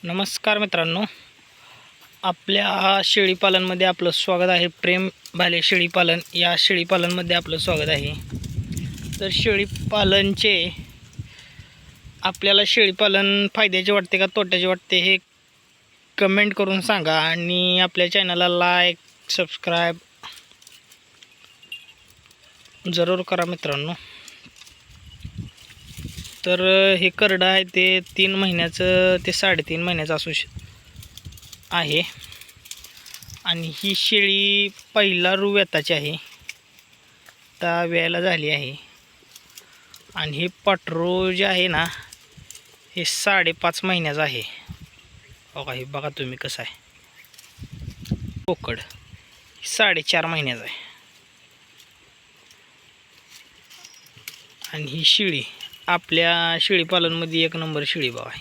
नमस्कार मित्रांनो, आपल्या शेळीपालनमध्ये आपलं स्वागत आहे। प्रेम भाले शेळीपालन या शेळीपालनमध्ये आपलं स्वागत आहे। तर शेळीपालनचे आपल्याला शेळीपालन फायद्याचे वाटते का तोट्याचे वाटते हे कमेंट करून सांगा आणि आपल्या चॅनलला लाईक सबस्क्राईब जरूर करा मित्रांनो। तर हे करडं आहे ते 3 महिन्याचं ते 3.5 महिन्याचं असू आहे आणि ही शेळी पहिला रुव्याताची आहे, आता व्यायला झाली आहे। आणि हे पाटरू जे आहे ना हे 5.5 महिन्याचं आहे। बघा हे बघा तुम्ही कसं आहे। बोकड 4.5 महिन्याचं आहे आणि ही शेळी आपल्या शेळीपालनमध्ये 1 नंबर शेळी बघा आहे।